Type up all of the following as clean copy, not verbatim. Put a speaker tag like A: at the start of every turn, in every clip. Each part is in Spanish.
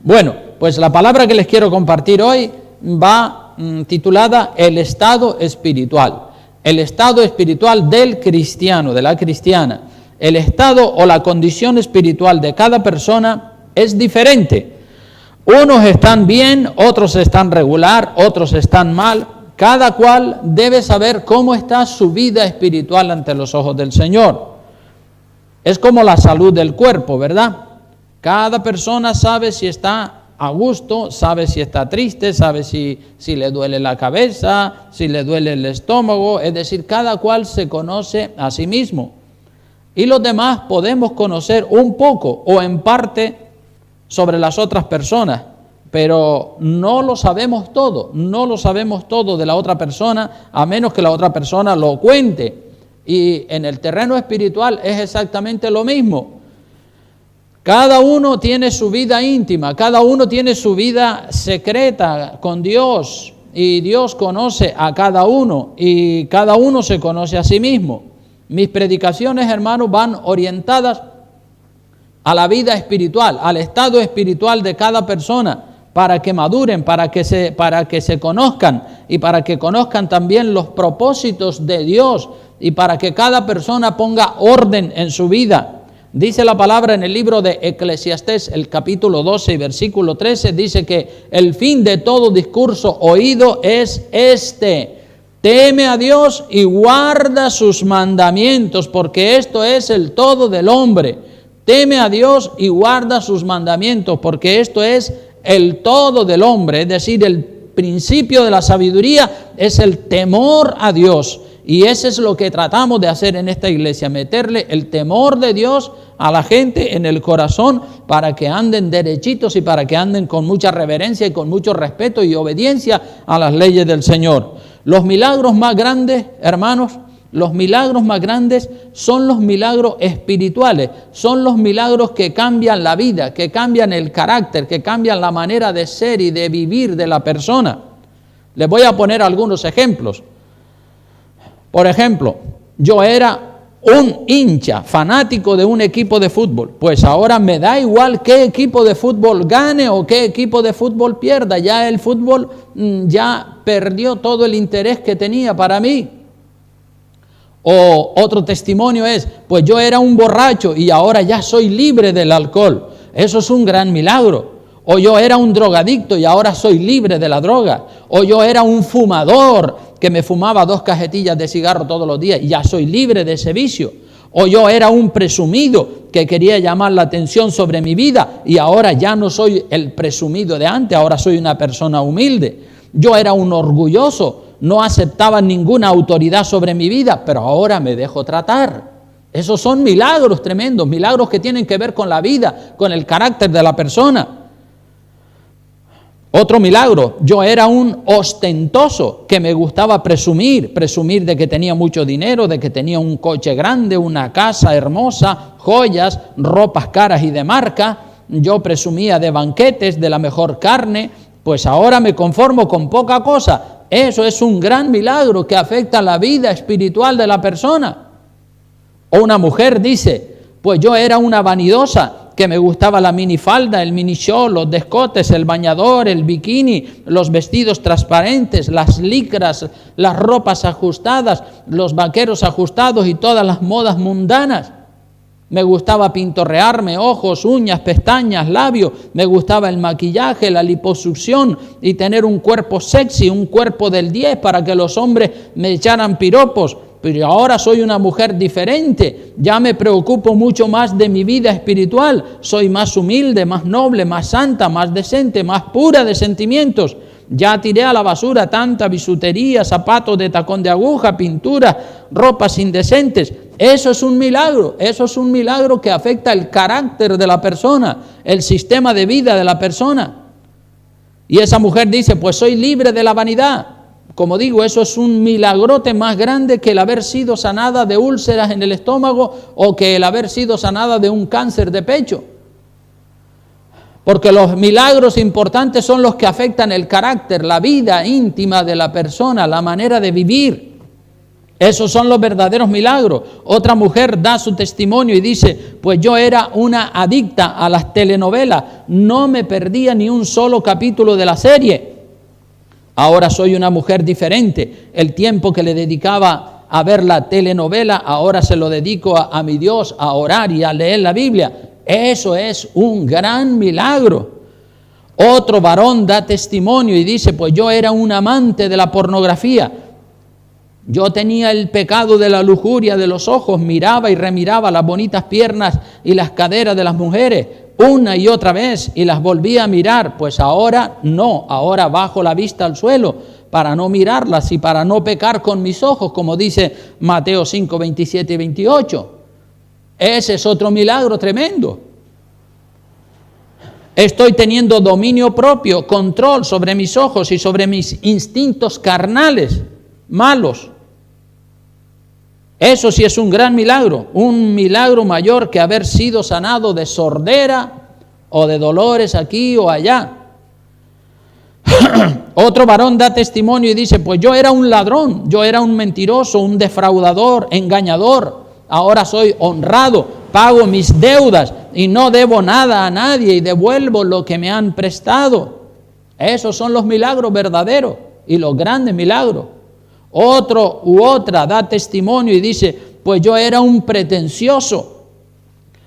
A: Bueno, pues la palabra que les quiero compartir hoy va titulada El estado espiritual. El estado espiritual del cristiano, de la cristiana. El estado o la condición espiritual de cada persona es diferente. Unos están bien, otros están regular, otros están mal. Cada cual debe saber cómo está su vida espiritual ante los ojos del Señor. Es como la salud del cuerpo, ¿verdad? Cada persona sabe si está a gusto, sabe si está triste, sabe si le duele la cabeza, si le duele el estómago. Es decir, cada cual se conoce a sí mismo. Y los demás podemos conocer un poco o en parte sobre las otras personas, pero no lo sabemos todo, no lo sabemos todo de la otra persona, a menos que la otra persona lo cuente. Y en el terreno espiritual es exactamente lo mismo. Cada uno tiene su vida íntima, cada uno tiene su vida secreta con Dios, y Dios conoce a cada uno y cada uno se conoce a sí mismo. Mis predicaciones, hermanos, van orientadas a la vida espiritual, al estado espiritual de cada persona, para que maduren, para que se conozcan y para que conozcan también los propósitos de Dios y para que cada persona ponga orden en su vida. Dice la palabra en el libro de Eclesiastés, el capítulo 12 y versículo 13, dice que el fin de todo discurso oído es este: teme a Dios y guarda sus mandamientos, porque esto es el todo del hombre. Teme a Dios y guarda sus mandamientos, porque esto es el todo del hombre. Es decir, el principio de la sabiduría es el temor a Dios. Y ese es lo que tratamos de hacer en esta iglesia, meterle el temor de Dios a la gente en el corazón para que anden derechitos y para que anden con mucha reverencia y con mucho respeto y obediencia a las leyes del Señor. Los milagros más grandes, hermanos, los milagros más grandes son los milagros espirituales, son los milagros que cambian la vida, que cambian el carácter, que cambian la manera de ser y de vivir de la persona. Les voy a poner algunos ejemplos. Por ejemplo, yo era un hincha fanático de un equipo de fútbol, pues ahora me da igual qué equipo de fútbol gane o qué equipo de fútbol pierda. Ya el fútbol ya perdió todo el interés que tenía para mí. O otro testimonio es, pues yo era un borracho y ahora ya soy libre del alcohol. Eso es un gran milagro. O yo era un drogadicto y ahora soy libre de la droga. O yo era un fumador que me fumaba 2 cajetillas de cigarro todos los días y ya soy libre de ese vicio. O yo era un presumido que quería llamar la atención sobre mi vida y ahora ya no soy el presumido de antes, ahora soy una persona humilde. Yo era un orgulloso, no aceptaba ninguna autoridad sobre mi vida, pero ahora me dejo tratar. Esos son milagros tremendos, milagros que tienen que ver con la vida, con el carácter de la persona. Otro milagro, yo era un ostentoso que me gustaba presumir de que tenía mucho dinero, de que tenía un coche grande, una casa hermosa, joyas, ropas caras y de marca. Yo presumía de banquetes, de la mejor carne, pues ahora me conformo con poca cosa. Eso es un gran milagro que afecta la vida espiritual de la persona. O una mujer dice, pues yo era una vanidosa, que me gustaba la minifalda, el mini short, los descotes, el bañador, el bikini, los vestidos transparentes, las licras, las ropas ajustadas, los vaqueros ajustados y todas las modas mundanas. Me gustaba pintorrearme ojos, uñas, pestañas, labios. Me gustaba el maquillaje, la liposucción y tener un cuerpo sexy, un cuerpo del 10 para que los hombres me echaran piropos. Pero ahora soy una mujer diferente, ya me preocupo mucho más de mi vida espiritual, soy más humilde, más noble, más santa, más decente, más pura de sentimientos. Ya tiré a la basura tanta bisutería, zapatos de tacón de aguja, pintura, ropas indecentes. Eso es un milagro que afecta el carácter de la persona, el sistema de vida de la persona. Y esa mujer dice, pues soy libre de la vanidad. Como digo, eso es un milagrote más grande que el haber sido sanada de úlceras en el estómago o que el haber sido sanada de un cáncer de pecho. Porque los milagros importantes son los que afectan el carácter, la vida íntima de la persona, la manera de vivir. Esos son los verdaderos milagros. Otra mujer da su testimonio y dice, pues yo era una adicta a las telenovelas, no me perdía ni un solo capítulo de la serie. Ahora soy una mujer diferente. El tiempo que le dedicaba a ver la telenovela, ahora se lo dedico a mi Dios, a orar y a leer la Biblia. Eso es un gran milagro. Otro varón da testimonio y dice, pues yo era un amante de la pornografía. Yo tenía el pecado de la lujuria de los ojos, miraba y remiraba las bonitas piernas y las caderas de las mujeres una y otra vez y las volvía a mirar. Pues ahora no, ahora bajo la vista al suelo para no mirarlas y para no pecar con mis ojos, como dice Mateo 5, 27 y 28. Ese es otro milagro tremendo. Estoy teniendo dominio propio, control sobre mis ojos y sobre mis instintos carnales malos. Eso sí es un gran milagro, un milagro mayor que haber sido sanado de sordera o de dolores aquí o allá. Otro varón da testimonio y dice, pues yo era un ladrón, yo era un mentiroso, un defraudador, engañador. Ahora soy honrado, pago mis deudas y no debo nada a nadie y devuelvo lo que me han prestado. Esos son los milagros verdaderos y los grandes milagros. Otro u otra da testimonio y dice, pues yo era un pretencioso,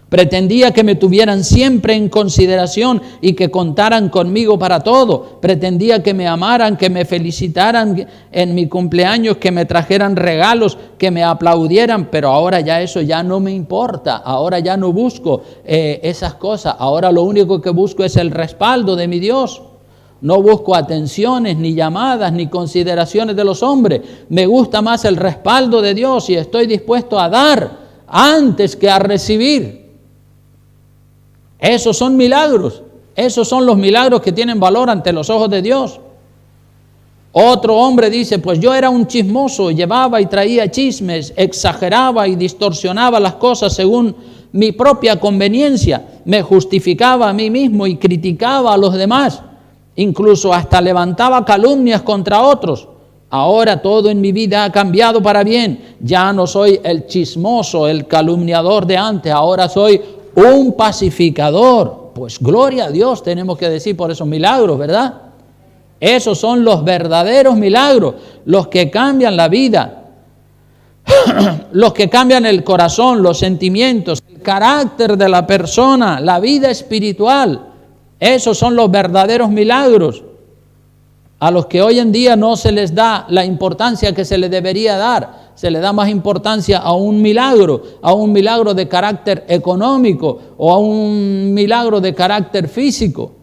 A: pretendía que me tuvieran siempre en consideración y que contaran conmigo para todo, pretendía que me amaran, que me felicitaran en mi cumpleaños, que me trajeran regalos, que me aplaudieran, pero ahora ya eso ya no me importa, ahora ya no busco esas cosas, ahora lo único que busco es el respaldo de mi Dios. No busco atenciones, ni llamadas, ni consideraciones de los hombres. Me gusta más el respaldo de Dios y estoy dispuesto a dar antes que a recibir. Esos son milagros. Esos son los milagros que tienen valor ante los ojos de Dios. Otro hombre dice, pues yo era un chismoso, llevaba y traía chismes, exageraba y distorsionaba las cosas según mi propia conveniencia. Me justificaba a mí mismo y criticaba a los demás. Incluso hasta levantaba calumnias contra otros. Ahora todo en mi vida ha cambiado para bien. Ya no soy el chismoso, el calumniador de antes. Ahora soy un pacificador. Pues gloria a Dios tenemos que decir por esos milagros, ¿verdad? Esos son los verdaderos milagros, los que cambian la vida, los que cambian el corazón, los sentimientos, el carácter de la persona, la vida espiritual. Esos son los verdaderos milagros a los que hoy en día no se les da la importancia que se le debería dar. Se le da más importancia a un milagro de carácter económico o a un milagro de carácter físico.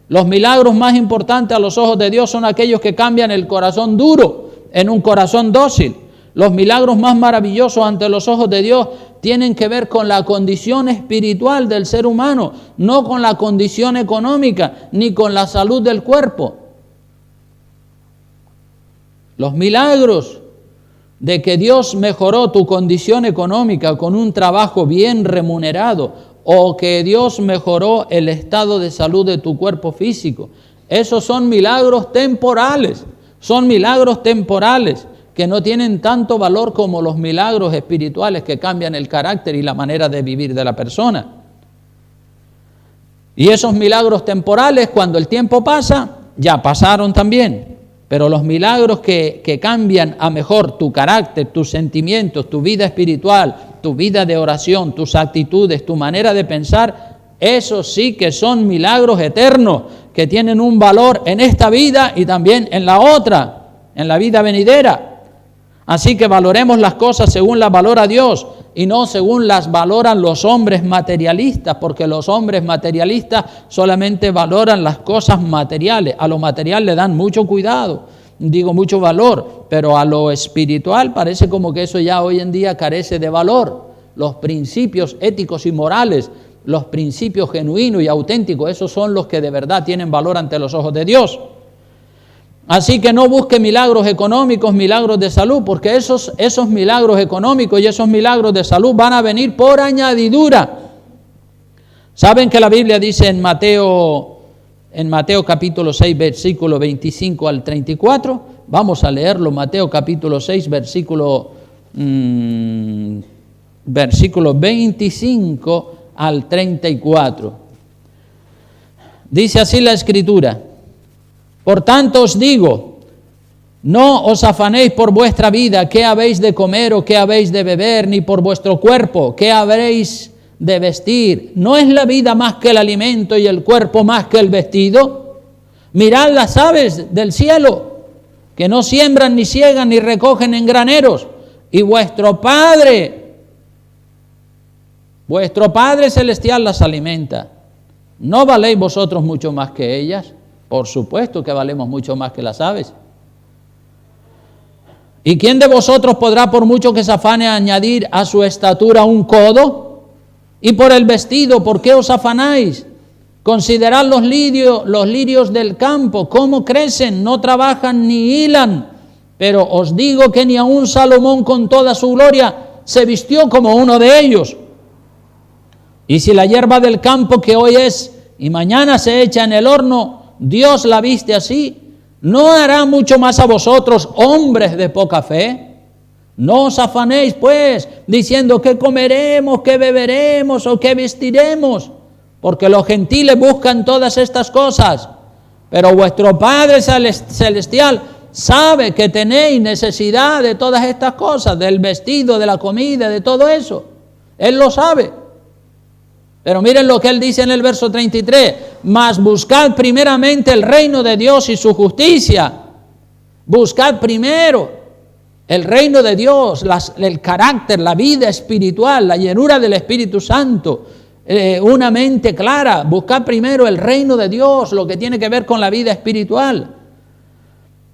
A: Los milagros más importantes a los ojos de Dios son aquellos que cambian el corazón duro en un corazón dócil. Los milagros más maravillosos ante los ojos de Dios tienen que ver con la condición espiritual del ser humano, no con la condición económica ni con la salud del cuerpo. Los milagros de que Dios mejoró tu condición económica con un trabajo bien remunerado o que Dios mejoró el estado de salud de tu cuerpo físico, esos son milagros temporales, que no tienen tanto valor como los milagros espirituales que cambian el carácter y la manera de vivir de la persona. Y esos milagros temporales, cuando el tiempo pasa, ya pasaron también. Pero los milagros que cambian a mejor tu carácter, tus sentimientos, tu vida espiritual, tu vida de oración, tus actitudes, tu manera de pensar, esos sí que son milagros eternos, que tienen un valor en esta vida y también en la otra, en la vida venidera. Así que valoremos las cosas según las valora Dios y no según las valoran los hombres materialistas, porque los hombres materialistas solamente valoran las cosas materiales. A lo material le dan mucho cuidado, mucho valor, pero a lo espiritual parece como que eso ya hoy en día carece de valor. Los principios éticos y morales, los principios genuinos y auténticos, esos son los que de verdad tienen valor ante los ojos de Dios. Así que no busque milagros económicos, milagros de salud, porque esos milagros económicos y esos milagros de salud van a venir por añadidura. ¿Saben que la Biblia dice en Mateo capítulo 6, versículo 25 al 34? Vamos a leerlo, Mateo capítulo 6, versículo 25 al 34. Dice así la Escritura: por tanto os digo, no os afanéis por vuestra vida, qué habéis de comer o qué habéis de beber, ni por vuestro cuerpo, qué habréis de vestir. ¿No es la vida más que el alimento y el cuerpo más que el vestido? Mirad las aves del cielo, que no siembran, ni siegan, ni recogen en graneros, y vuestro Padre celestial las alimenta. ¿No valéis vosotros mucho más que ellas? Por supuesto que valemos mucho más que las aves. ¿Y quién de vosotros podrá, por mucho que se afane, añadir a su estatura un codo? Y por el vestido, ¿por qué os afanáis? Considerad los lirios del campo, cómo crecen, no trabajan ni hilan. Pero os digo que ni aun Salomón con toda su gloria se vistió como uno de ellos. Y si la hierba del campo, que hoy es y mañana se echa en el horno, Dios la viste así, ¿no hará mucho más a vosotros, hombres de poca fe? No os afanéis, pues, diciendo qué comeremos, qué beberemos o qué vestiremos, porque los gentiles buscan todas estas cosas, pero vuestro Padre celestial sabe que tenéis necesidad de todas estas cosas, del vestido, de la comida, de todo eso. Él lo sabe. Pero miren lo que Él dice en el verso 33, mas buscad primeramente el reino de Dios y su justicia. Buscad primero el reino de Dios, el carácter, la vida espiritual, la llenura del Espíritu Santo, una mente clara. Buscad primero el reino de Dios, lo que tiene que ver con la vida espiritual.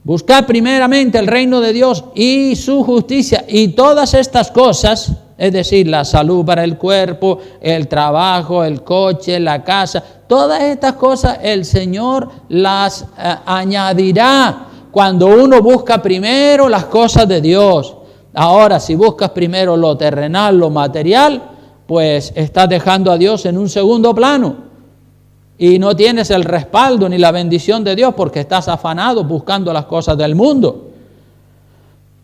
A: Buscad primeramente el reino de Dios y su justicia, y todas estas cosas, es decir, la salud para el cuerpo, el trabajo, el coche, la casa, todas estas cosas el Señor las añadirá cuando uno busca primero las cosas de Dios. Ahora, si buscas primero lo terrenal, lo material, pues estás dejando a Dios en un segundo plano y no tienes el respaldo ni la bendición de Dios porque estás afanado buscando las cosas del mundo.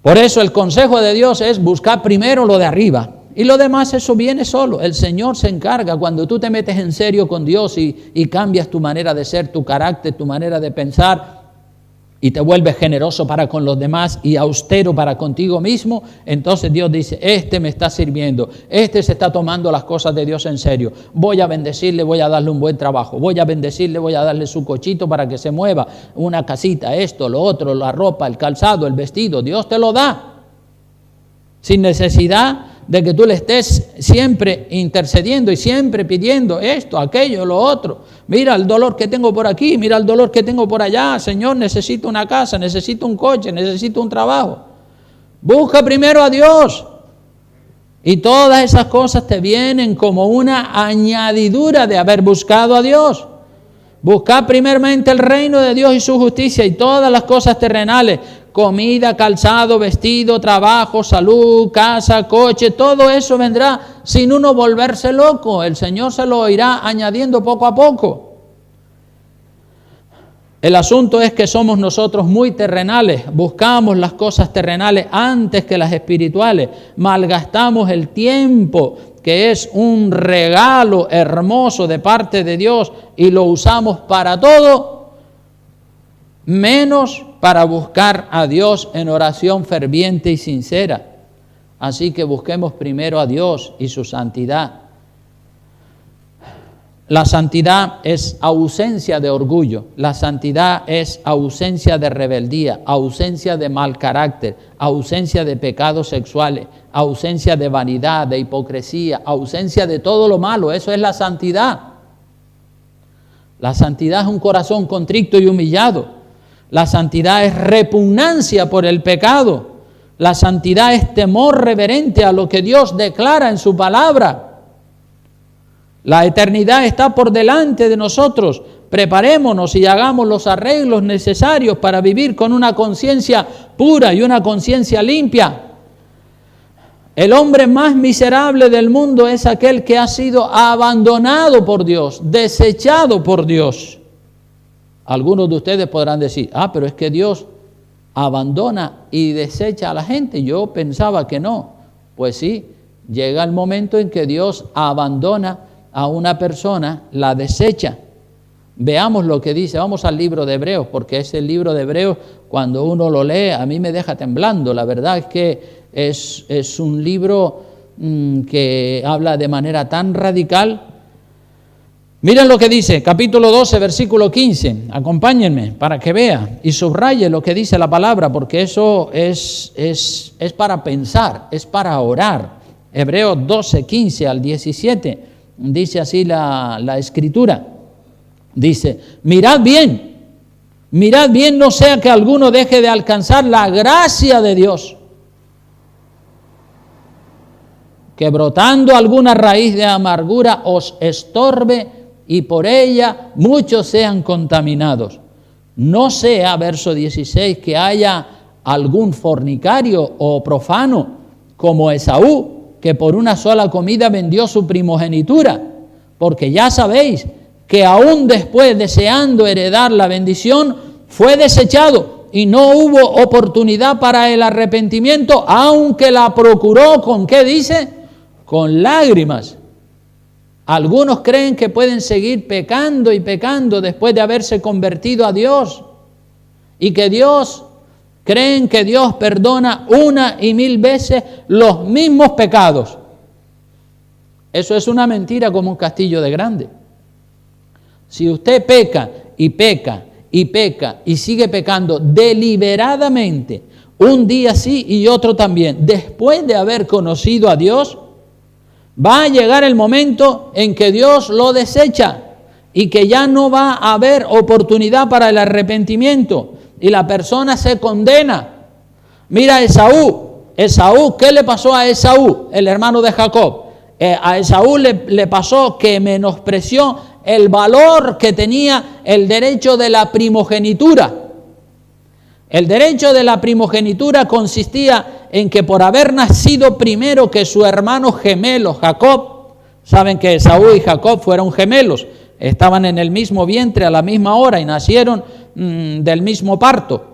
A: Por eso el consejo de Dios es buscar primero lo de arriba y lo demás eso viene solo. El Señor se encarga cuando tú te metes en serio con Dios y cambias tu manera de ser, tu carácter, tu manera de pensar, y te vuelves generoso para con los demás y austero para contigo mismo, entonces Dios dice, este me está sirviendo, este se está tomando las cosas de Dios en serio, voy a bendecirle, voy a darle un buen trabajo, voy a bendecirle, voy a darle su cochito para que se mueva, una casita, esto, lo otro, la ropa, el calzado, el vestido, Dios te lo da, sin necesidad de que tú le estés siempre intercediendo y siempre pidiendo esto, aquello, lo otro. Mira el dolor que tengo por aquí, mira el dolor que tengo por allá. Señor, necesito una casa, necesito un coche, necesito un trabajo. Busca primero a Dios. Y todas esas cosas te vienen como una añadidura de haber buscado a Dios. Buscar primeramente el reino de Dios y su justicia y todas las cosas terrenales, comida, calzado, vestido, trabajo, salud, casa, coche, todo eso vendrá sin uno volverse loco. El Señor se lo irá añadiendo poco a poco. El asunto es que somos nosotros muy terrenales, buscamos las cosas terrenales antes que las espirituales, malgastamos el tiempo, que es un regalo hermoso de parte de Dios, y lo usamos para todo, menos para buscar a Dios en oración ferviente y sincera. Así que busquemos primero a Dios y su santidad. La santidad es ausencia de orgullo, la santidad es ausencia de rebeldía, ausencia de mal carácter, ausencia de pecados sexuales, ausencia de vanidad, de hipocresía, ausencia de todo lo malo. Eso es la santidad. La santidad es un corazón contrito y humillado. La santidad es repugnancia por el pecado. La santidad es temor reverente a lo que Dios declara en su palabra. La eternidad está por delante de nosotros. Preparémonos y hagamos los arreglos necesarios para vivir con una conciencia pura y una conciencia limpia. El hombre más miserable del mundo es aquel que ha sido abandonado por Dios, desechado por Dios. Algunos de ustedes podrán decir, pero es que Dios abandona y desecha a la gente. Yo pensaba que no. Pues sí, llega el momento en que Dios abandona a una persona, la desecha. Veamos lo que dice, vamos al libro de Hebreos, porque ese libro de Hebreos, cuando uno lo lee, a mí me deja temblando. La verdad es que es un libro que habla de manera tan radical. Miren lo que dice, capítulo 12, versículo 15. Acompáñenme para que vea y subraye lo que dice la palabra, porque eso es para pensar, es para orar. Hebreos 12, 15 al 17, dice así la Escritura. Dice, mirad bien, no sea que alguno deje de alcanzar la gracia de Dios, que brotando alguna raíz de amargura os estorbe y por ella muchos sean contaminados. No sea, verso 16, que haya algún fornicario o profano como Esaú, que por una sola comida vendió su primogenitura, porque ya sabéis que aún después, deseando heredar la bendición, fue desechado y no hubo oportunidad para el arrepentimiento, aunque la procuró, ¿con qué dice? Con lágrimas. Algunos creen que pueden seguir pecando y pecando después de haberse convertido a Dios, y creen que Dios perdona 1,000 veces los mismos pecados. Eso es una mentira como un castillo de grande. Si usted peca y peca y peca y sigue pecando deliberadamente, un día sí y otro también, después de haber conocido a Dios, va a llegar el momento en que Dios lo desecha y que ya no va a haber oportunidad para el arrepentimiento y la persona se condena. Mira Esaú, ¿qué le pasó a Esaú, el hermano de Jacob? A Esaú le pasó que menospreció el valor que tenía el derecho de la primogenitura. El derecho de la primogenitura consistía en que por haber nacido primero que su hermano gemelo Jacob, saben que Esaú y Jacob fueron gemelos, estaban en el mismo vientre a la misma hora y nacieron del mismo parto.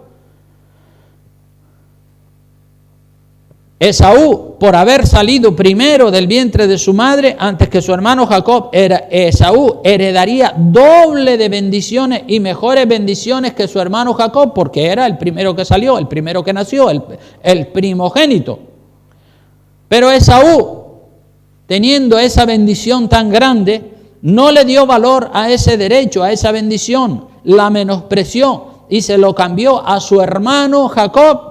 A: Esaú, por haber salido primero del vientre de su madre, antes que su hermano Jacob, Esaú heredaría doble de bendiciones y mejores bendiciones que su hermano Jacob, porque era el primero que salió, el primero que nació, el primogénito. Pero Esaú, teniendo esa bendición tan grande, no le dio valor a ese derecho, a esa bendición, la menospreció y se lo cambió a su hermano Jacob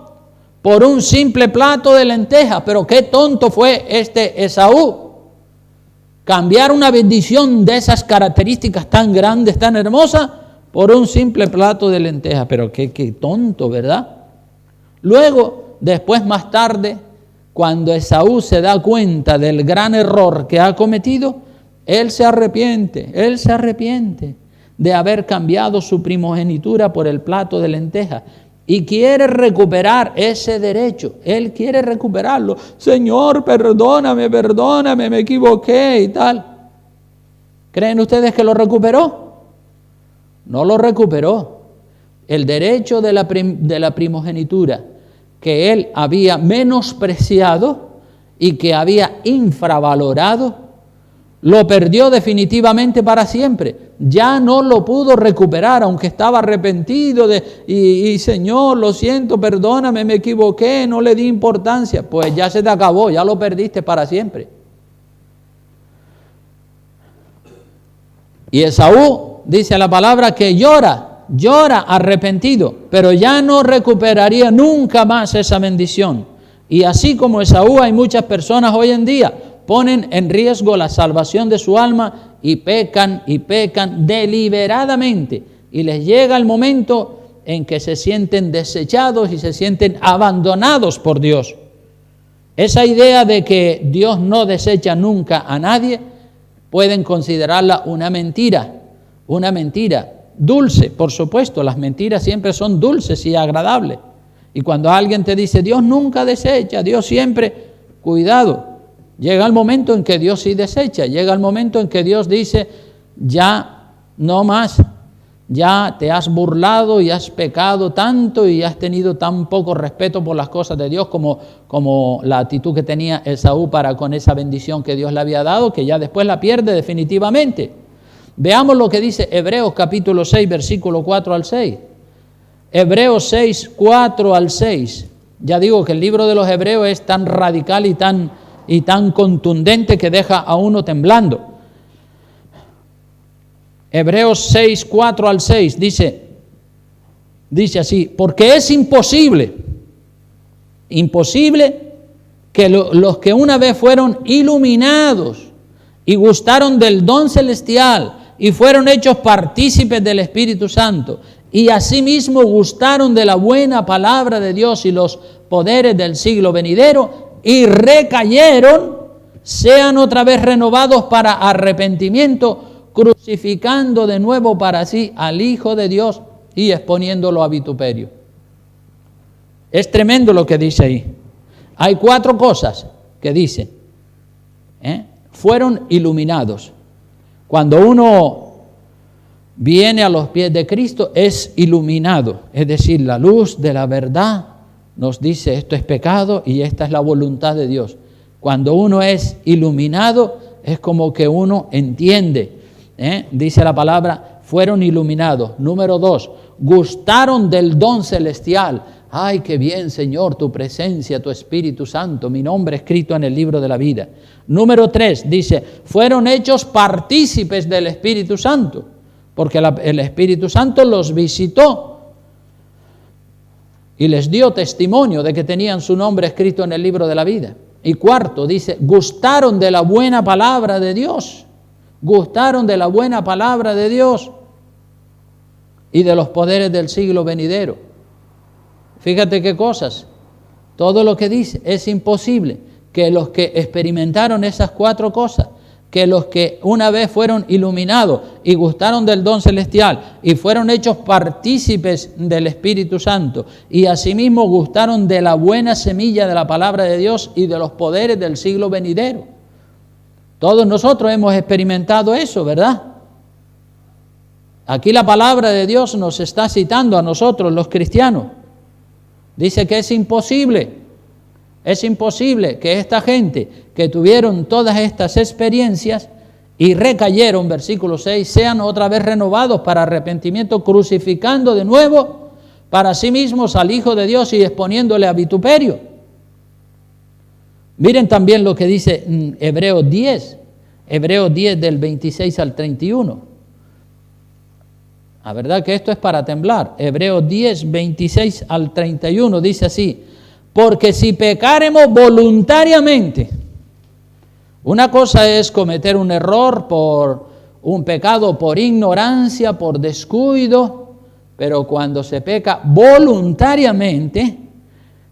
A: por un simple plato de lentejas. Pero qué tonto fue este Esaú. Cambiar una bendición de esas características tan grandes, tan hermosas, por un simple plato de lentejas. Pero qué tonto, ¿verdad? Luego, después más tarde, cuando Esaú se da cuenta del gran error que ha cometido, él se arrepiente de haber cambiado su primogenitura por el plato de lentejas. Y quiere recuperar ese derecho. Él quiere recuperarlo. Señor, perdóname, me equivoqué y tal. ¿Creen ustedes que lo recuperó? No lo recuperó. El derecho de la primogenitura que él había menospreciado y que había infravalorado, lo perdió definitivamente para siempre. Ya no lo pudo recuperar, aunque estaba arrepentido y Señor, lo siento, perdóname, me equivoqué, no le di importancia. Pues ya se te acabó, ya lo perdiste para siempre. Y Esaú, dice la palabra, que llora arrepentido, pero ya no recuperaría nunca más esa bendición. Y así como Esaú, hay muchas personas hoy en día ponen en riesgo la salvación de su alma y pecan deliberadamente. Y les llega el momento en que se sienten desechados y se sienten abandonados por Dios. Esa idea de que Dios no desecha nunca a nadie, pueden considerarla una mentira dulce. Por supuesto, las mentiras siempre son dulces y agradables. Y cuando alguien te dice, Dios nunca desecha, Dios siempre, cuidado. Llega el momento en que Dios sí desecha, llega el momento en que Dios dice, ya no más, ya te has burlado y has pecado tanto y has tenido tan poco respeto por las cosas de Dios como la actitud que tenía Esaú para con esa bendición que Dios le había dado, que ya después la pierde definitivamente. Veamos lo que dice Hebreos capítulo 6, versículo 4 al 6. Hebreos 6, 4 al 6. Ya digo que el libro de los Hebreos es tan radical y tan contundente que deja a uno temblando. Hebreos 6, 4 al 6 dice así: porque es imposible que los que una vez fueron iluminados y gustaron del don celestial y fueron hechos partícipes del Espíritu Santo y asimismo gustaron de la buena palabra de Dios y los poderes del siglo venidero y recayeron, sean otra vez renovados para arrepentimiento, crucificando de nuevo para sí al Hijo de Dios y exponiéndolo a vituperio. Es tremendo lo que dice ahí. Hay 4 cosas que dice. Fueron iluminados. Cuando uno viene a los pies de Cristo es iluminado, es decir, la luz de la verdad nos dice esto es pecado y esta es la voluntad de Dios. Cuando uno es iluminado es como que uno entiende. Dice la palabra, fueron iluminados. Número 2, gustaron del don celestial. Ay, qué bien, Señor, tu presencia, tu Espíritu Santo, mi nombre escrito en el libro de la vida. Número 3, dice, fueron hechos partícipes del Espíritu Santo, porque el Espíritu Santo los visitó y les dio testimonio de que tenían su nombre escrito en el libro de la vida. Y 4, dice, gustaron de la buena palabra de Dios. Gustaron de la buena palabra de Dios y de los poderes del siglo venidero. Fíjate qué cosas. Todo lo que dice es imposible que los que experimentaron esas 4 cosas, que los que una vez fueron iluminados y gustaron del don celestial y fueron hechos partícipes del Espíritu Santo y asimismo gustaron de la buena semilla de la palabra de Dios y de los poderes del siglo venidero. Todos nosotros hemos experimentado eso, ¿verdad? Aquí la palabra de Dios nos está citando a nosotros, los cristianos. Dice que es imposible que esta gente que tuvieron todas estas experiencias y recayeron, versículo 6, sean otra vez renovados para arrepentimiento, crucificando de nuevo para sí mismos al Hijo de Dios y exponiéndole a vituperio. Miren también lo que dice Hebreos 10 del 26 al 31. La verdad que esto es para temblar. Hebreos 10, 26 al 31 dice así: porque si pecáremos voluntariamente, una cosa es cometer un error por un pecado por ignorancia, por descuido, pero cuando se peca voluntariamente,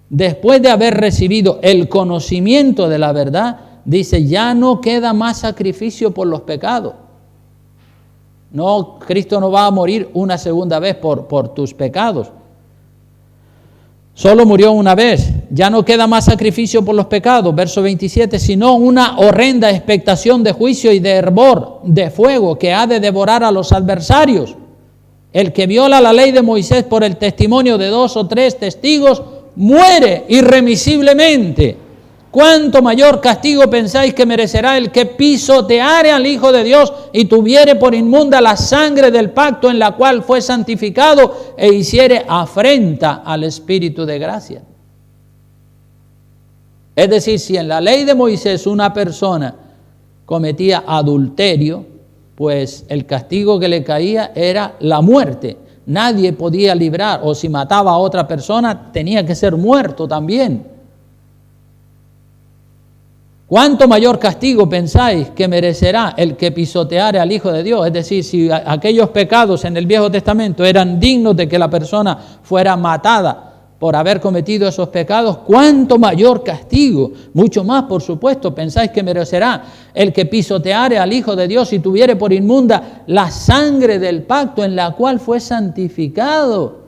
A: después de haber recibido el conocimiento de la verdad, dice, ya no queda más sacrificio por los pecados. No, Cristo no va a morir una segunda vez por tus pecados. Solo murió una vez, ya no queda más sacrificio por los pecados, verso 27, sino una horrenda expectación de juicio y de hervor, de fuego que ha de devorar a los adversarios. El que viola la ley de Moisés por el testimonio de 2 o 3 testigos, muere irremisiblemente. ¿Cuánto mayor castigo pensáis que merecerá el que pisoteare al Hijo de Dios y tuviere por inmunda la sangre del pacto en la cual fue santificado e hiciere afrenta al Espíritu de gracia? Es decir, si en la ley de Moisés una persona cometía adulterio, pues el castigo que le caía era la muerte. Nadie podía librar, o si mataba a otra persona, tenía que ser muerto también. ¿Cuánto mayor castigo pensáis que merecerá el que pisoteare al Hijo de Dios? Es decir, si aquellos pecados en el Viejo Testamento eran dignos de que la persona fuera matada por haber cometido esos pecados, ¿cuánto mayor castigo? Mucho más, por supuesto, pensáis que merecerá el que pisoteare al Hijo de Dios y tuviere por inmunda la sangre del pacto en la cual fue santificado.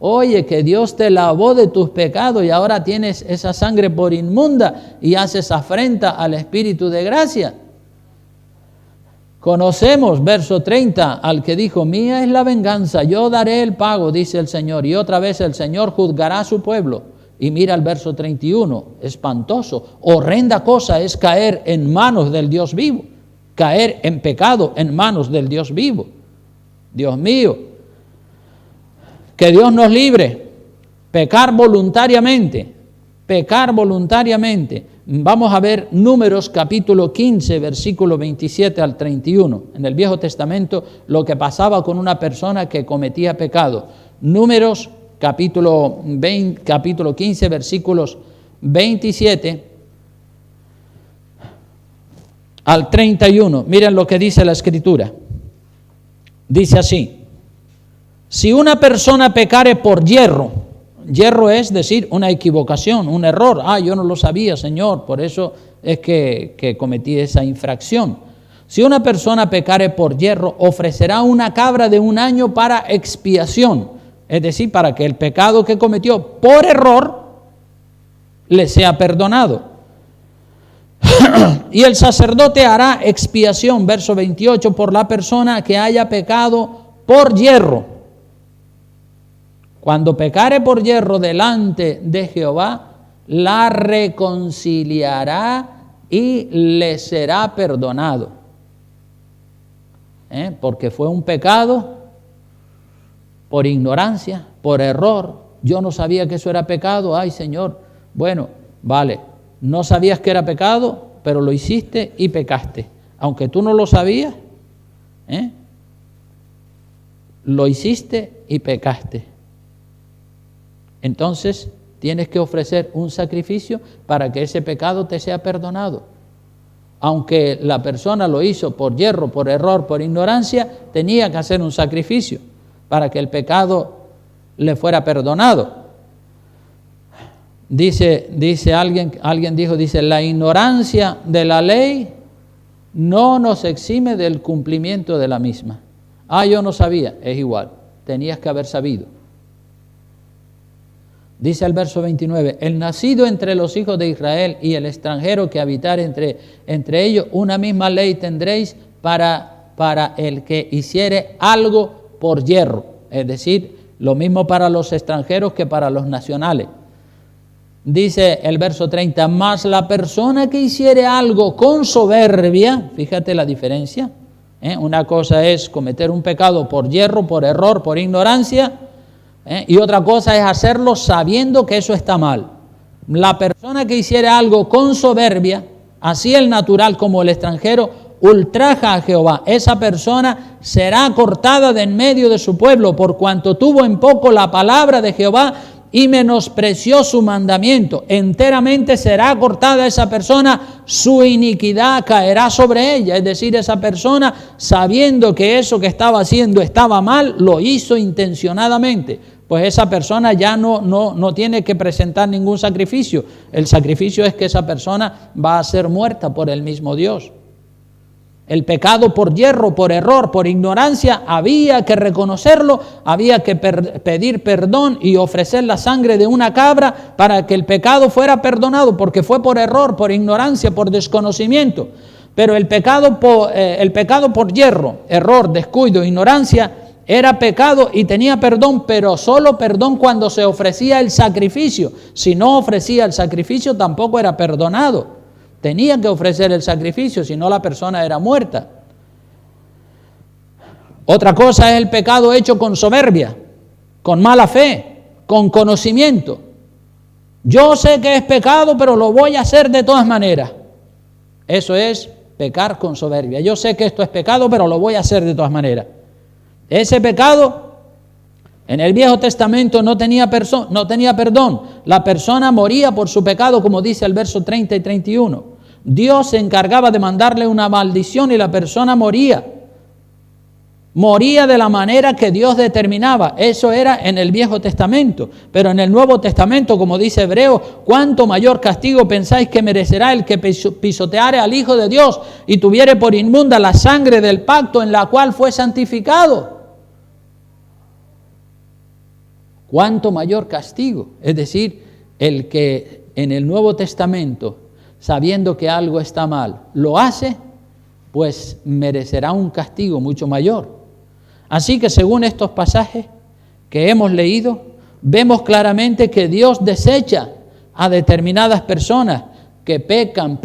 A: Oye, que Dios te lavó de tus pecados y ahora tienes esa sangre por inmunda y haces afrenta al Espíritu de gracia. Conocemos, verso 30, al que dijo, mía es la venganza, yo daré el pago, dice el Señor. Y otra vez el Señor juzgará a su pueblo. Y mira el verso 31, espantoso, horrenda cosa es caer en manos del Dios vivo, caer en pecado en manos del Dios vivo. Dios mío, que Dios nos libre, pecar voluntariamente. Vamos a ver Números capítulo 15, versículo 27 al 31. En el Viejo Testamento, lo que pasaba con una persona que cometía pecado. Números capítulo 15, versículos 27 al 31. Miren lo que dice la Escritura. Dice así: si una persona pecare por yerro es decir, una equivocación, un error. Yo no lo sabía, Señor, por eso es que cometí esa infracción. Si una persona pecare por yerro, ofrecerá una cabra de 1 año para expiación, es decir, para que el pecado que cometió por error le sea perdonado. Y el sacerdote hará expiación, verso 28, por la persona que haya pecado por yerro. Cuando pecare por yerro delante de Jehová, la reconciliará y le será perdonado. Porque fue un pecado por ignorancia, por error. Yo no sabía que eso era pecado. Ay, Señor, bueno, vale, no sabías que era pecado, pero lo hiciste y pecaste. Aunque tú no lo sabías, lo hiciste y pecaste. Entonces tienes que ofrecer un sacrificio para que ese pecado te sea perdonado. Aunque la persona lo hizo por yerro, por error, por ignorancia, tenía que hacer un sacrificio para que el pecado le fuera perdonado. Dice alguien dijo, la ignorancia de la ley no nos exime del cumplimiento de la misma. Yo no sabía, es igual, tenías que haber sabido. Dice el verso 29, el nacido entre los hijos de Israel y el extranjero que habitar entre ellos, una misma ley tendréis para el que hiciere algo por yerro. Es decir, lo mismo para los extranjeros que para los nacionales. Dice el verso 30, mas la persona que hiciere algo con soberbia, fíjate la diferencia, una cosa es cometer un pecado por yerro, por error, por ignorancia, y otra cosa es hacerlo sabiendo que eso está mal. La persona que hiciere algo con soberbia, así el natural como el extranjero, ultraja a Jehová. Esa persona será cortada de en medio de su pueblo, por cuanto tuvo en poco la palabra de Jehová y menospreció su mandamiento. Enteramente será cortada esa persona, su iniquidad caerá sobre ella. Es decir, esa persona, sabiendo que eso que estaba haciendo estaba mal, lo hizo intencionadamente. Pues esa persona ya no tiene que presentar ningún sacrificio. El sacrificio es que esa persona va a ser muerta por el mismo Dios. El pecado por yerro, por error, por ignorancia, había que reconocerlo, había que pedir perdón y ofrecer la sangre de una cabra para que el pecado fuera perdonado, porque fue por error, por ignorancia, por desconocimiento. Pero el pecado por yerro, error, descuido, ignorancia, era pecado y tenía perdón, pero solo perdón cuando se ofrecía el sacrificio. Si no ofrecía el sacrificio, tampoco era perdonado. Tenía que ofrecer el sacrificio, si no la persona era muerta. Otra cosa es el pecado hecho con soberbia, con mala fe, con conocimiento. Yo sé que es pecado, pero lo voy a hacer de todas maneras. Eso es pecar con soberbia. Yo sé que esto es pecado, pero lo voy a hacer de todas maneras. Ese pecado en el Viejo Testamento no tenía perdón. La persona moría por su pecado, como dice el verso 30 y 31. Dios se encargaba de mandarle una maldición y la persona moría. Moría de la manera que Dios determinaba. Eso era en el Viejo Testamento. Pero en el Nuevo Testamento, como dice Hebreo, ¿cuánto mayor castigo pensáis que merecerá el que pisoteare al Hijo de Dios y tuviere por inmunda la sangre del pacto en la cual fue santificado? ¿Cuánto mayor castigo? Es decir, el que en el Nuevo Testamento, sabiendo que algo está mal, lo hace, pues merecerá un castigo mucho mayor. Así que según estos pasajes que hemos leído, vemos claramente que Dios desecha a determinadas personas que pecan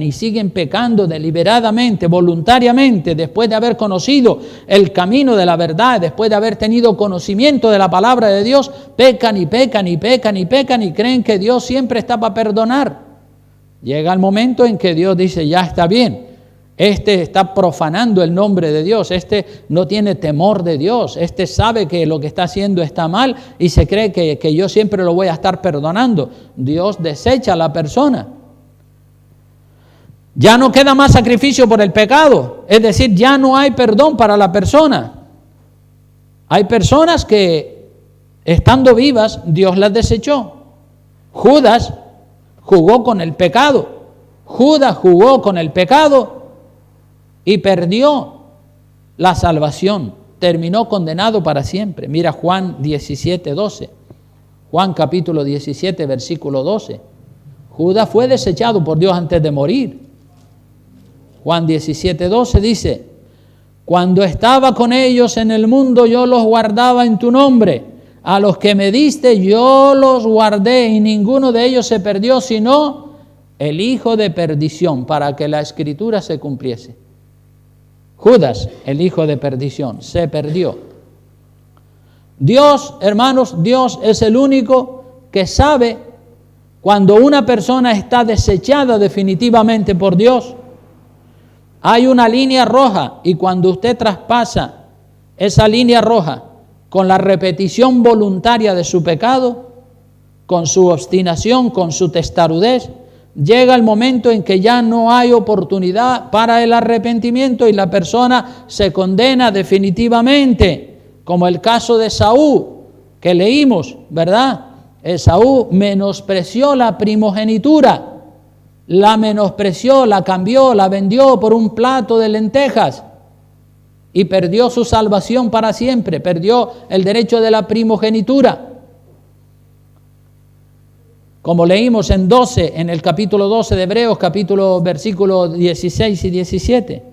A: y siguen pecando deliberadamente, voluntariamente, después de haber conocido el camino de la verdad, después de haber tenido conocimiento de la palabra de Dios, pecan y creen que Dios siempre está para perdonar. Llega el momento en que Dios dice, ya está bien, este está profanando el nombre de Dios, este no tiene temor de Dios, este sabe que lo que está haciendo está mal y se cree que yo siempre lo voy a estar perdonando. Dios desecha a la persona. Ya no queda más sacrificio por el pecado, es decir, ya no hay perdón para la persona. Hay personas que, estando vivas, Dios las desechó. Judas jugó con el pecado. Judas jugó con el pecado y perdió la salvación. Terminó condenado para siempre. Mira Juan 17:12. Juan capítulo 17, versículo 12. Judas fue desechado por Dios antes de morir. Juan 17:12 dice, cuando estaba con ellos en el mundo, yo los guardaba en tu nombre. A los que me diste, yo los guardé, y ninguno de ellos se perdió, sino el hijo de perdición, para que la escritura se cumpliese. Judas, el hijo de perdición, se perdió. Dios, hermanos, Dios es el único que sabe cuando una persona está desechada definitivamente por Dios. Hay una línea roja, y cuando usted traspasa esa línea roja con la repetición voluntaria de su pecado, con su obstinación, con su testarudez, llega el momento en que ya no hay oportunidad para el arrepentimiento y la persona se condena definitivamente, como el caso de Esaú que leímos, ¿verdad? Esaú menospreció la primogenitura, la menospreció, la cambió, la vendió por un plato de lentejas y perdió su salvación para siempre, perdió el derecho de la primogenitura. Como leímos en el capítulo 12 de Hebreos, versículos 16 y 17.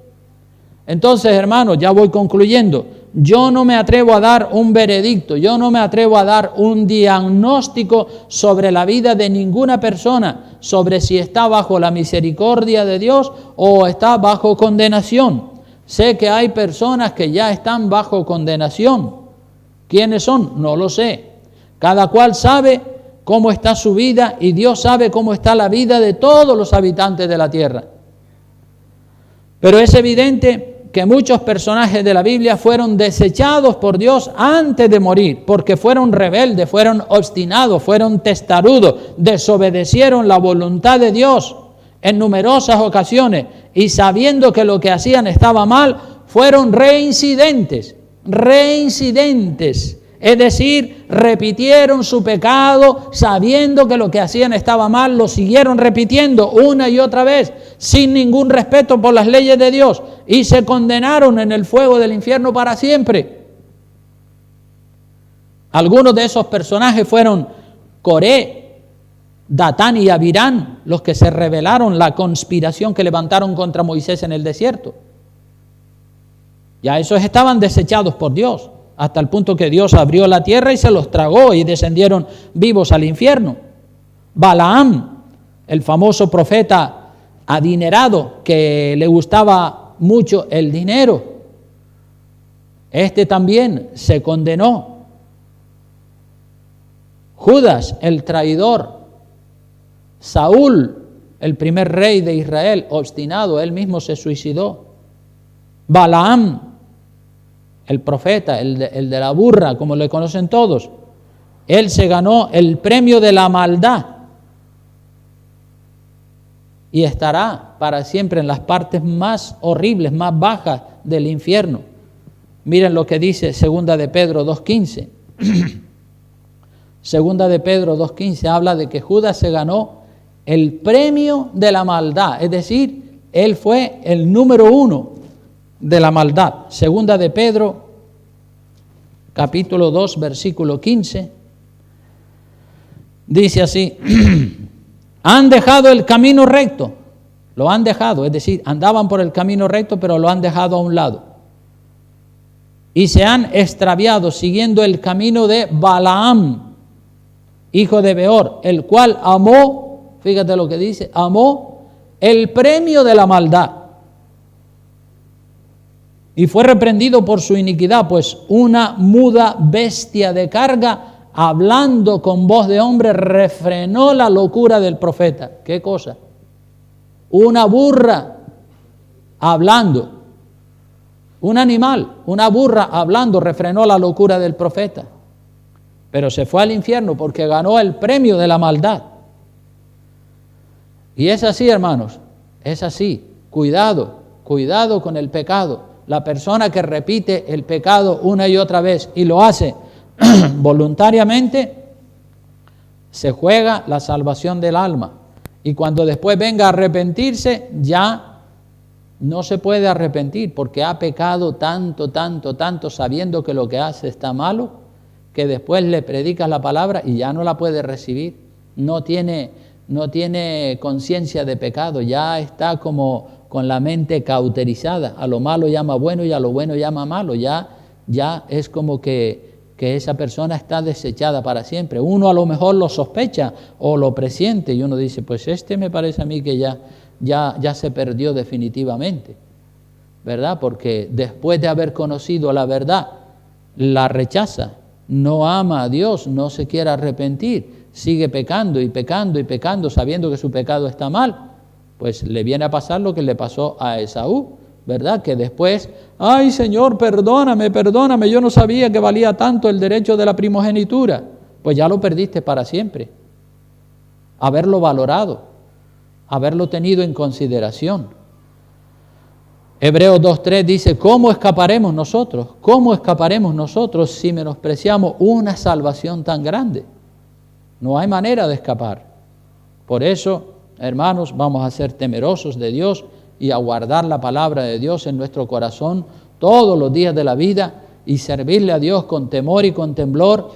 A: Entonces, hermanos, ya voy concluyendo. Yo no me atrevo a dar un veredicto, yo no me atrevo a dar un diagnóstico sobre la vida de ninguna persona, sobre si está bajo la misericordia de Dios o está bajo condenación. Sé que hay personas que ya están bajo condenación. ¿Quiénes son? No lo sé. Cada cual sabe cómo está su vida y Dios sabe cómo está la vida de todos los habitantes de la tierra. Pero es evidente que muchos personajes de la Biblia fueron desechados por Dios antes de morir, porque fueron rebeldes, fueron obstinados, fueron testarudos, desobedecieron la voluntad de Dios en numerosas ocasiones y sabiendo que lo que hacían estaba mal, fueron reincidentes, es decir, repitieron su pecado sabiendo que lo que hacían estaba mal, lo siguieron repitiendo una y otra vez sin ningún respeto por las leyes de Dios y se condenaron en el fuego del infierno para siempre. Algunos de esos personajes fueron Coré, Datán y Abirán, los que se rebelaron, la conspiración que levantaron contra Moisés en el desierto. Ya esos estaban desechados por Dios, hasta el punto que Dios abrió la tierra y se los tragó y descendieron vivos al infierno. Balaam, el famoso profeta adinerado que le gustaba mucho el dinero, este también se condenó. Judas, el traidor. Saúl, el primer rey de Israel, obstinado, él mismo se suicidó. Balaam, el profeta, el de la burra, como le conocen todos, él se ganó el premio de la maldad y estará para siempre en las partes más horribles, más bajas del infierno. Miren lo que dice Segunda de Pedro 2:15. Segunda de Pedro 2:15 habla de que Judas se ganó el premio de la maldad, es decir, él fue el número 1 de la maldad. Segunda de Pedro, capítulo 2, versículo 15, dice así: han dejado el camino recto Lo han dejado, es decir, andaban por el camino recto, pero lo han dejado a un lado. Y se han extraviado siguiendo el camino de Balaam, hijo de Beor, el cual amó, fíjate lo que dice, amó el premio de la maldad. Y fue reprendido por su iniquidad, pues una muda bestia de carga, hablando con voz de hombre, refrenó la locura del profeta. ¿Qué cosa? Una burra hablando. Un animal, una burra hablando, refrenó la locura del profeta. Pero se fue al infierno porque ganó el premio de la maldad. Y es así, hermanos, es así. Cuidado, cuidado con el pecado. La persona que repite el pecado una y otra vez y lo hace voluntariamente, se juega la salvación del alma. Y cuando después venga a arrepentirse, ya no se puede arrepentir porque ha pecado tanto, sabiendo que lo que hace está malo, que después le predicas la palabra y ya no la puede recibir. No tiene conciencia de pecado, ya está como con la mente cauterizada. A lo malo llama bueno y a lo bueno llama malo. Ya es como que esa persona está desechada para siempre. Uno a lo mejor lo sospecha o lo presiente y uno dice, pues me parece a mí que ya se perdió definitivamente, ¿verdad? Porque después de haber conocido la verdad, la rechaza, no ama a Dios, no se quiere arrepentir, sigue pecando y pecando y pecando, sabiendo que su pecado está mal. Pues le viene a pasar lo que le pasó a Esaú, ¿verdad? Que después, ay Señor, perdóname, yo no sabía que valía tanto el derecho de la primogenitura. Pues ya lo perdiste para siempre. Haberlo valorado, haberlo tenido en consideración. Hebreos 2:3 dice, ¿cómo escaparemos nosotros? ¿Cómo escaparemos nosotros si menospreciamos una salvación tan grande? No hay manera de escapar. Por eso, hermanos, vamos a ser temerosos de Dios y a guardar la palabra de Dios en nuestro corazón todos los días de la vida y servirle a Dios con temor y con temblor,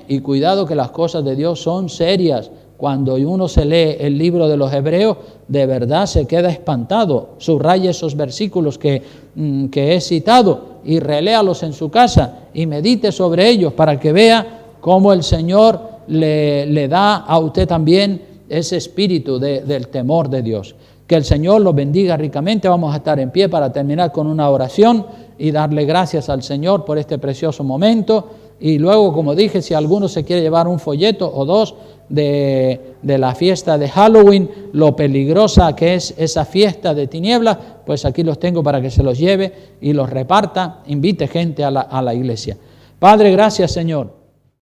A: y cuidado que las cosas de Dios son serias. Cuando uno se lee el libro de los Hebreos, de verdad se queda espantado. Subraye esos versículos que he citado y reléalos en su casa y medite sobre ellos para que vea cómo el Señor le da a usted también ese espíritu del temor de Dios. Que el Señor los bendiga ricamente. Vamos a estar en pie para terminar con una oración y darle gracias al Señor por este precioso momento. Y luego, como dije, si alguno se quiere llevar un folleto o dos de la fiesta de Halloween, lo peligrosa que es esa fiesta de tinieblas, pues aquí los tengo para que se los lleve y los reparta, invite gente a la iglesia. Padre, gracias, Señor.